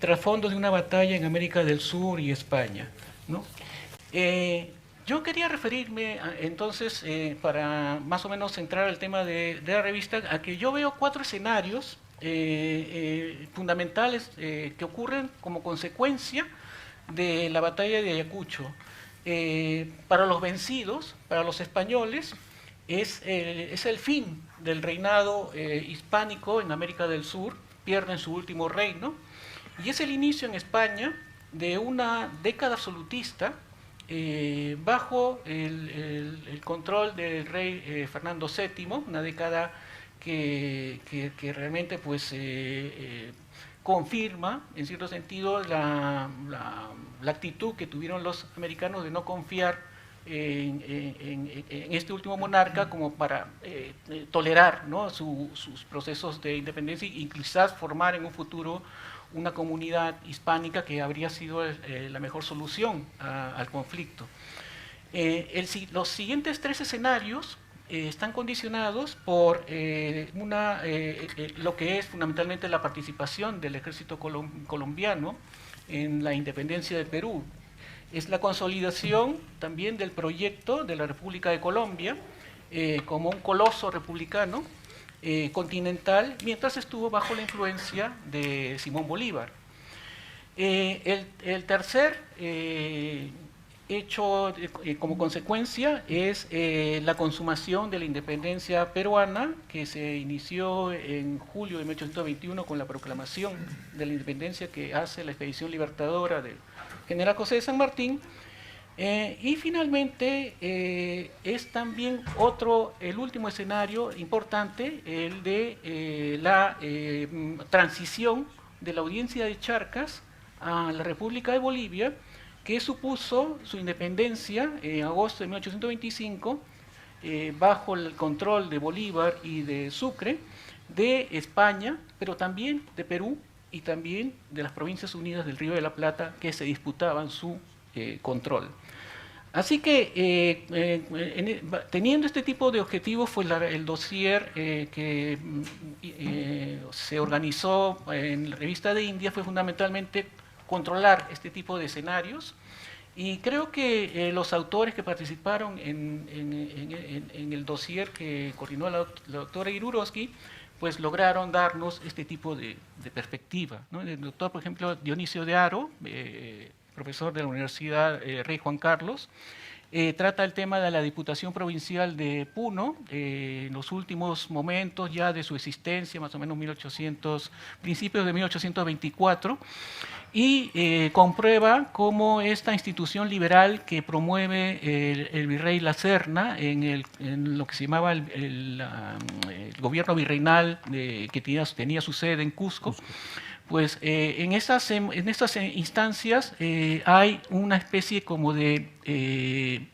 trasfondos de una batalla en América del Sur y España, ¿no? Yo quería referirme, entonces, para más o menos centrar el tema de la revista, a que yo veo cuatro escenarios fundamentales que ocurren como consecuencia de la batalla de Ayacucho. Para los vencidos, para los españoles, es el fin del reinado hispánico en América del Sur, pierden su último reino, y es el inicio en España de una década absolutista bajo el control del rey Fernando VII, una década que realmente pues, confirma, en cierto sentido, la actitud que tuvieron los americanos de no confiar en este último monarca como para tolerar, ¿no?, sus procesos de independencia y quizás formar en un futuro una comunidad hispánica que habría sido la mejor solución al conflicto. Los siguientes tres escenarios están condicionados por lo que es fundamentalmente la participación del ejército colombiano en la independencia de Perú. Es la consolidación también del proyecto de la República de Colombia como un coloso republicano continental, mientras estuvo bajo la influencia de Simón Bolívar. El tercer hecho como consecuencia es la consumación de la independencia peruana, que se inició en julio de 1821 con la proclamación de la independencia que hace la expedición libertadora del general José de San Martín. Y finalmente es también el último escenario importante, el de la transición de la audiencia de Charcas a la República de Bolivia, que supuso su independencia en agosto de 1825, bajo el control de Bolívar y de Sucre, de España, pero también de Perú y también de las Provincias Unidas del Río de la Plata, que se disputaban su control. Así que teniendo este tipo de objetivos fue el dossier que se organizó en la revista de India, fue fundamentalmente controlar este tipo de escenarios, y creo que los autores que participaron en el dossier que coordinó la doctora Irurosky pues lograron darnos este tipo de perspectiva, ¿no? El doctor, por ejemplo, Dionisio de Haro, profesor de la Universidad Rey Juan Carlos, trata el tema de la Diputación Provincial de Puno, en los últimos momentos ya de su existencia, más o menos principios de 1824, y comprueba cómo esta institución liberal que promueve el virrey La Serna en lo que se llamaba el gobierno virreinal que tenía su sede en Cusco, pues en estas instancias hay una especie como de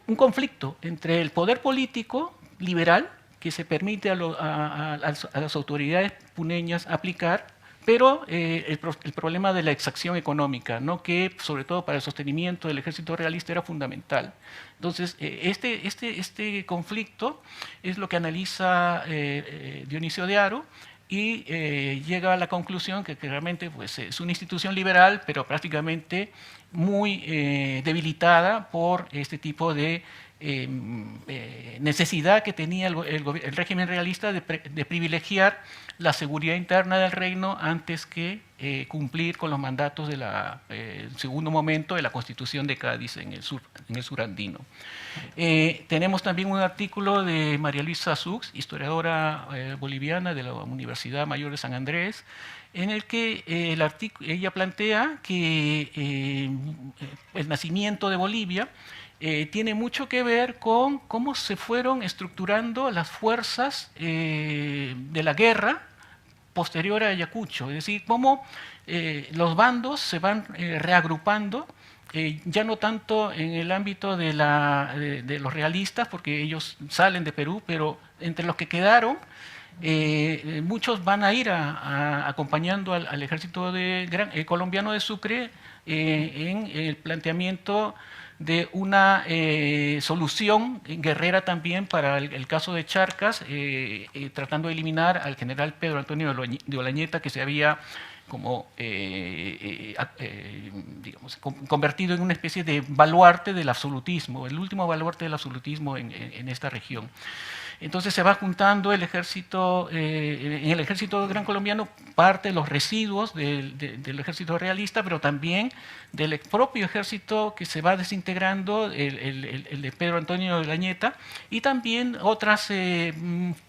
un conflicto entre el poder político liberal que se permite a las autoridades puneñas aplicar, pero el problema de la exacción económica, ¿no?, que sobre todo para el sostenimiento del ejército realista era fundamental. Entonces, este conflicto es lo que analiza Dionisio de Haro, y llega a la conclusión que realmente pues, es una institución liberal, pero prácticamente muy debilitada por este tipo de necesidad que tenía el régimen realista de privilegiar la seguridad interna del reino antes que cumplir con los mandatos del segundo momento de la Constitución de Cádiz en el sur andino. Tenemos también un artículo de María Luisa Sux, historiadora boliviana de la Universidad Mayor de San Andrés, en el que ella plantea que el nacimiento de Bolivia tiene mucho que ver con cómo se fueron estructurando las fuerzas de la guerra posterior a Ayacucho, es decir, cómo los bandos se van reagrupando, ya no tanto en el ámbito de los realistas, porque ellos salen de Perú, pero entre los que quedaron, muchos van a ir acompañando al ejército colombiano de Sucre en el planteamiento de una solución guerrera también para el caso de Charcas, tratando de eliminar al general Pedro Antonio de Olañeta, que se había como, digamos, convertido en una especie de baluarte del absolutismo, el último baluarte del absolutismo en esta región. Entonces se va juntando el ejército, en el ejército gran colombiano, parte de los residuos del ejército realista, pero también del propio ejército que se va desintegrando, el de Pedro Antonio de Olañeta, y también otras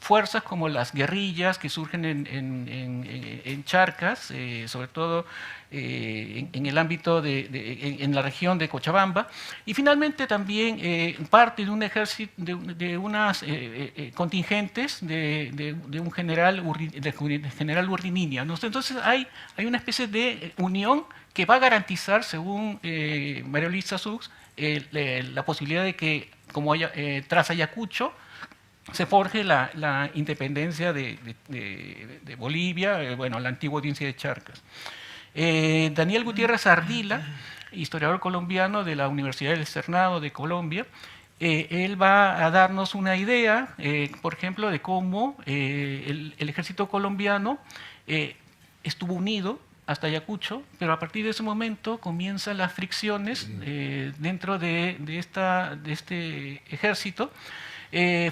fuerzas como las guerrillas que surgen en Charcas, sobre todo en el ámbito en la región de Cochabamba, y finalmente también parte de un ejército, de unas contingentes de un general Urdininia, ¿no? Entonces hay una especie de unión que va a garantizar, según María Luisa Sux, la posibilidad de que, como tras Ayacucho, se forje la independencia de Bolivia, bueno, la antigua audiencia de Charcas. Daniel Gutiérrez Ardila, historiador colombiano de la Universidad del Externado de Colombia, él va a darnos una idea, por ejemplo, de cómo el ejército colombiano estuvo unido hasta Ayacucho, pero a partir de ese momento comienzan las fricciones dentro de este ejército,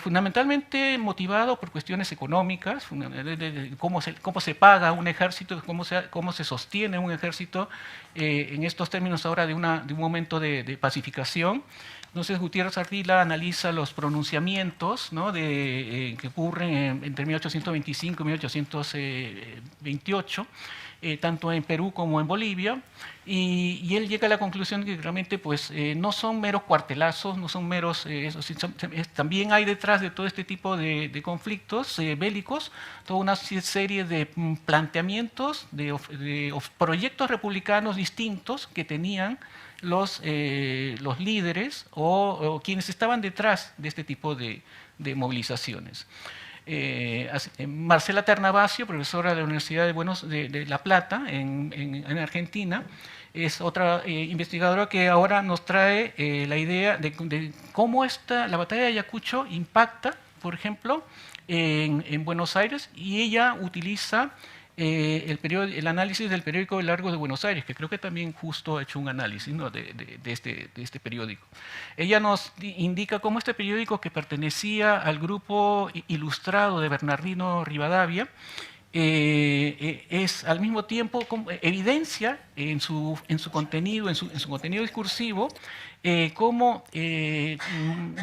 fundamentalmente motivado por cuestiones económicas, de cómo se paga un ejército, cómo se sostiene un ejército en estos términos ahora de un momento de pacificación. Entonces Gutiérrez Ardila analiza los pronunciamientos, ¿no?, que ocurren entre 1825 y 1828, tanto en Perú como en Bolivia, y él llega a la conclusión de que realmente pues, no son meros cuartelazos, no son meros, también hay detrás de todo este tipo de conflictos bélicos toda una serie de planteamientos, de proyectos republicanos distintos que tenían los líderes o quienes estaban detrás de este tipo de movilizaciones. Marcela Ternavasio, profesora de la Universidad de La Plata, en Argentina, es otra investigadora que ahora nos trae la idea de cómo la batalla de Ayacucho impacta, por ejemplo, en Buenos Aires, y ella utiliza el análisis del periódico El Largo de Buenos Aires, que creo que también justo ha hecho un análisis, ¿no?, de este periódico. Ella nos indica cómo este periódico, que pertenecía al grupo ilustrado de Bernardino Rivadavia, es al mismo tiempo evidencia en su contenido, en su contenido discursivo, cómo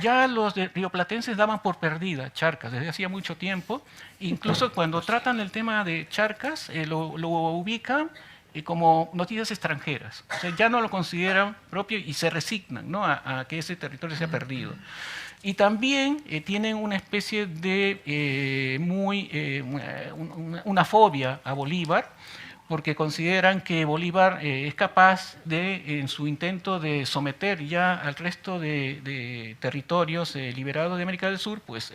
ya los rioplatenses daban por perdida Charcas desde hacía mucho tiempo. Incluso cuando tratan el tema de Charcas, lo ubican como noticias extranjeras. O sea, ya no lo consideran propio y se resignan, ¿no?, a que ese territorio se ha perdido. Y también tienen una especie de una fobia a Bolívar, porque consideran que Bolívar es capaz de, en su intento de someter ya al resto de territorios liberados de América del Sur, pues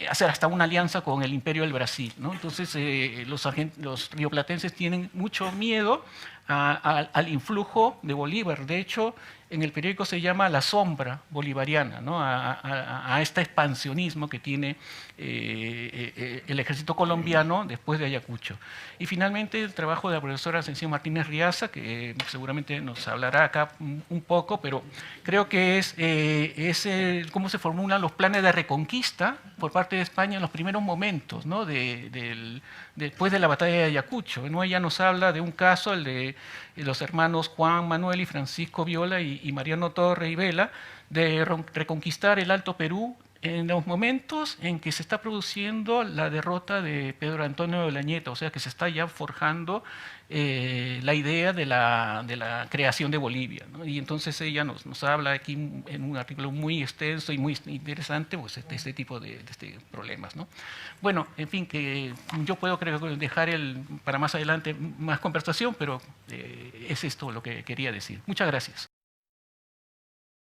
hacer hasta una alianza con el Imperio del Brasil, ¿no? Entonces los rioplatenses tienen mucho miedo al influjo de Bolívar. De hecho, en el periódico se llama La Sombra Bolivariana, ¿no?, a este expansionismo que tiene el ejército colombiano después de Ayacucho. Y finalmente el trabajo de la profesora Ascensión Martínez Riaza, que seguramente nos hablará acá un poco, pero creo que es cómo se formulan los planes de reconquista por parte de España en los primeros momentos, ¿no?, después de la batalla de Ayacucho, ¿no? Ella nos habla de un caso, el de los hermanos Juan Manuel y Francisco Viola y Mariano Torre y Vela, de reconquistar el Alto Perú en los momentos en que se está produciendo la derrota de Pedro Antonio de Olañeta, o sea que se está ya forjando la idea de la creación de Bolivia, ¿no? Y entonces ella nos habla aquí en un artículo muy extenso y muy interesante, pues, de este tipo de problemas, ¿no? Bueno, en fin, que yo puedo, creo, dejar para más adelante más conversación, pero es esto lo que quería decir. Muchas gracias.